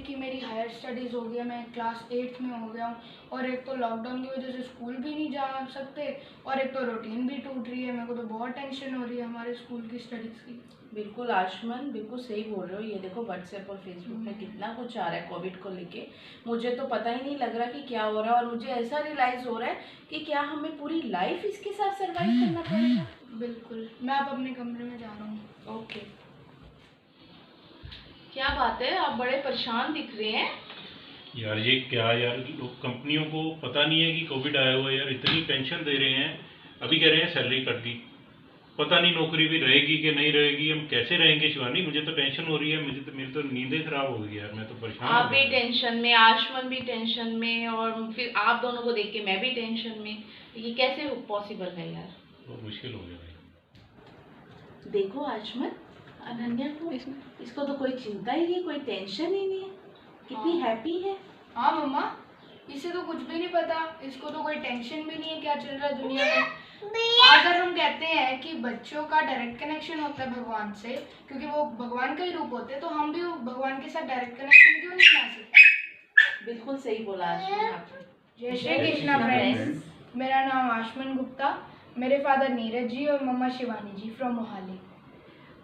कि मेरी higher studies हो गई, मैं क्लास 8th में हो गया हूँ, और एक तो लॉकडाउन की वजह से स्कूल भी नहीं जा सकते, और एक तो रूटीन भी टूट रही है। मेरे को तो बहुत टेंशन हो रही है हमारे स्कूल की स्टडीज़ की। बिल्कुल आयुष्मान, बिल्कुल सही बोल रहे हो। ये देखो व्हाट्सएप और फेसबुक पे कितना कुछ आ रहा है कोविड को लेके। मुझे तो पता ही नहीं लग रहा कि क्या हो रहा है, और मुझे ऐसा रियलाइज हो रहा है कि क्या हमें पूरी लाइफ इसके साथ सर्वाइव करना पड़ेगा। बिल्कुल। मैं अब अपने कमरे में जा रहा हूँ। ओके। क्या बात है, आप बड़े परेशान दिख रहे हैं। यार ये क्या यार, लोग कंपनियों को पता नहीं है कि कोविड आया हुआ है यार, इतनी टेंशन दे रहे हैं। अभी कह रहे हैं सैलरी कट दी, पता नहीं नौकरी भी रहेगी कि नहीं रहेगी, हम कैसे रहेंगे शिवानी। मुझे तो टेंशन हो रही है, मेरी तो नींदें खराब हो गई यार, मैं तो परेशान हो आप गया। भी टेंशन में, आयुष्मान भी टेंशन में, और फिर आप दोनों को देख के मैं भी टेंशन में। ये कैसे पॉसिबल है यार, बहुत मुश्किल हो गया भाई। देखो आयुष्मान, अनन्या को, इसको तो कोई चिंता ही नहीं, कोई टेंशन ही नहीं है, कितनी हैप्पी है। हाँ मम्मा, इसे तो कुछ भी नहीं पता, इसको तो कोई टेंशन भी नहीं है क्या चल रहा है दुनिया में। अगर हम कहते हैं कि बच्चों का डायरेक्ट कनेक्शन होता है भगवान से, क्योंकि वो भगवान का ही रूप होते हैं, तो हम भी भगवान के साथ डायरेक्ट कनेक्शन क्यों नहीं बना सकते। बिल्कुल सही बोला आयुष्मान आपने। जय श्री कृष्णा फ्रेंड्स, मेरा नाम आयुष्मान गुप्ता, मेरे फादर नीरज जी और मम्मा शिवानी जी फ्रॉम मोहाली।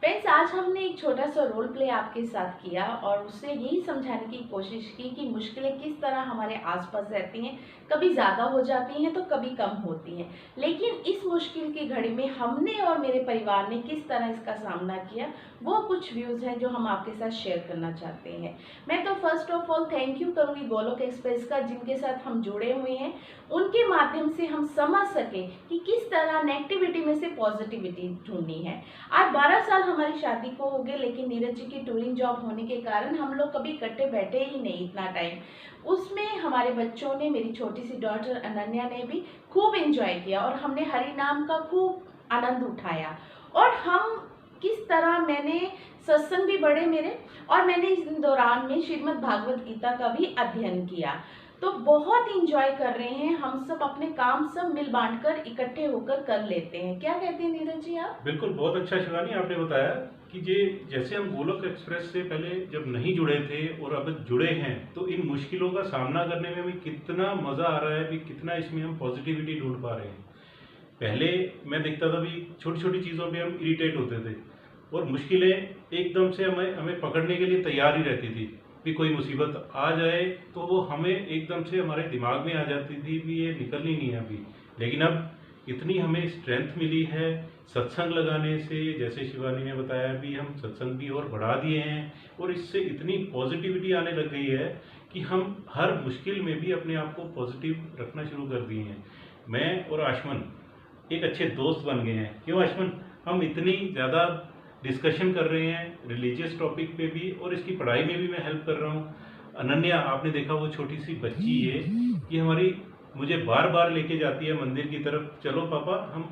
फ्रेंड्स, आज हमने एक छोटा सा रोल प्ले आपके साथ किया और उससे यही समझाने की कोशिश की कि मुश्किलें किस तरह हमारे आसपास रहती हैं। कभी ज़्यादा हो जाती हैं तो कभी कम होती हैं, लेकिन इस मुश्किल की घड़ी में हमने और मेरे परिवार ने किस तरह इसका सामना किया, वो कुछ व्यूज़ हैं जो हम आपके साथ शेयर करना चाहते हैं। मैं तो first of all thank you करूँगी गोलोक एक्सप्रेस का, जिनके साथ हम जुड़े हुए हैं। उनके माध्यम से हम समझ सकें कि किस तरह नेगेटिविटी में से पॉजिटिविटी ढूंढनी है। आज 12 साल हमारी शादी को हो गए, लेकिन नीरज जी की टूरिंग जॉब होने के कारण हम लोग कभी इकट्ठे बैठे ही नहीं इतना टाइम। उसमें हमारे बच्चों ने, मेरी छोटी सी डॉटर अनन्या ने भी खूब एंजॉय किया, और हमने हरि नाम का खूब आनंद उठाया। और हम किस तरह, मैंने सत्संग भी बढ़े मेरे, और मैंने इस दौरान में श्रीमद् भागवत गीता का भी अध्ययन किया। तो बहुत इंजॉय कर रहे हैं हम सब, अपने काम सब मिल बांट कर इकट्ठे होकर कर लेते हैं। क्या कहते हैं नीरज जी आप? बिल्कुल, बहुत अच्छा शिवानी आपने बताया कि जैसे हम गोलोक एक्सप्रेस से पहले जब नहीं जुड़े थे और अब जुड़े हैं, तो इन मुश्किलों का सामना करने में हमें कितना मज़ा आ रहा है, भी कितना इसमें हम पॉजिटिविटी ढूंढ पा रहे हैं। पहले मैं देखता था भी छोटी छोटी चीज़ों पे हम इरिटेट होते थे, और मुश्किलें एकदम से हमें पकड़ने के लिए तैयार ही रहती थी। भी कोई मुसीबत आ जाए तो वो हमें एकदम से हमारे दिमाग में आ जाती थी भी ये निकलनी नहीं है अभी। लेकिन अब इतनी हमें स्ट्रेंथ मिली है सत्संग लगाने से, जैसे शिवानी ने बताया भी हम सत्संग भी और बढ़ा दिए हैं, और इससे इतनी पॉजिटिविटी आने लग गई है कि हम हर मुश्किल में भी अपने आप को पॉजिटिव रखना शुरू कर दिए हैं। मैं और आयुष्मान एक अच्छे दोस्त बन गए हैं। क्यों आयुष्मान, हम इतनी ज़्यादा डिस्कशन कर रहे हैं रिलीजियस टॉपिक पे भी, और इसकी पढ़ाई में भी मैं हेल्प कर रहा हूँ। अनन्या, आपने देखा वो छोटी सी बच्ची है, ये हमारी मुझे बार बार लेके जाती है मंदिर की तरफ, चलो पापा हम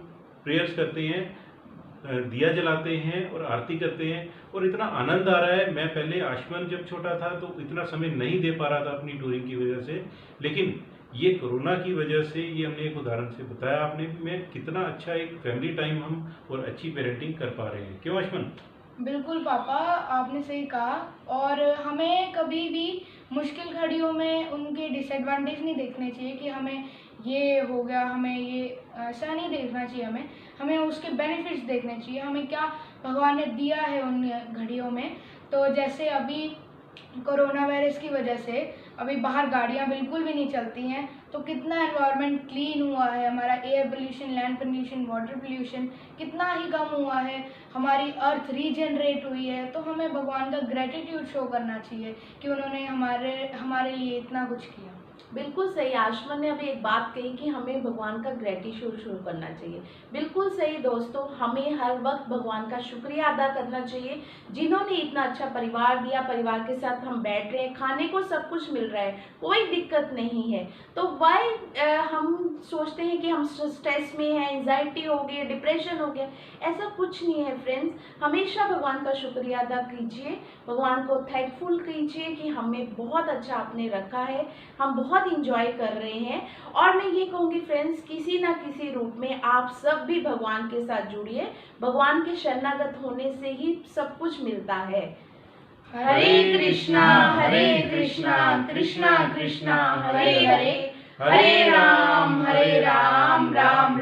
प्रेयर्स करते हैं, दिया जलाते हैं और आरती करते हैं, और इतना आनंद आ रहा है। मैं पहले आयुष्मान जब छोटा था तो इतना समय नहीं दे पा रहा था अपनी टूरिंग की वजह से, लेकिन ये कोरोना की वजह से, ये हमने एक उदाहरण से बताया आपने भी, मैं कितना अच्छा एक फैमिली टाइम हम और अच्छी पेरेंटिंग कर पा रहे हैं। क्यों आयुष्मान? बिल्कुल पापा, आपने सही कहा, और हमें कभी भी मुश्किल घड़ियों में उनके डिसएडवांटेज नहीं देखने चाहिए कि हमें ये हो गया, हमें ये ऐसा नहीं देखना चाहिए। हमें उसके बेनिफिट्स देखने चाहिए, हमें क्या भगवान ने दिया है उन घड़ियों में। तो जैसे अभी कोरोना वायरस की वजह से अभी बाहर गाड़ियाँ बिल्कुल भी नहीं चलती हैं, तो कितना एनवायरनमेंट क्लीन हुआ है, हमारा air pollution, land pollution, water pollution कितना ही कम हुआ है, हमारी अर्थ रीजनरेट हुई है। तो हमें भगवान का ग्रेटिट्यूड शो करना चाहिए कि उन्होंने हमारे लिए इतना कुछ किया। बिल्कुल सही, आयुष्मान ने अभी एक बात कही कि हमें भगवान का ग्रेटिट्यूड शो करना चाहिए। बिल्कुल सही दोस्तों, हमें हर वक्त भगवान का शुक्रिया अदा करना चाहिए, जिन्होंने इतना अच्छा परिवार दिया, परिवार के साथ हम बैठ रहे हैं, खाने को सब कुछ मिल रहा है, कोई दिक्कत नहीं है। तो वाई हम सोचते हैं कि हम स्ट्रेस में हैं, एंजाइटी हो गई, डिप्रेशन हो गया, ऐसा कुछ नहीं है फ्रेंड्स। हमेशा भगवान का शुक्रिया अदा कीजिए, भगवान को थैंकफुल कीजिए कि हमें बहुत अच्छा आपने रखा है, हम बहुत इंजॉय कर रहे हैं। और मैं ये कहूँगी फ्रेंड्स, किसी ना किसी रूप में आप सब भी भगवान के साथ जुड़िए, भगवान के शरणागत होने से ही सब कुछ मिलता है। हरे कृष्णा कृष्णा कृष्णा हरे हरे, हरे राम राम राम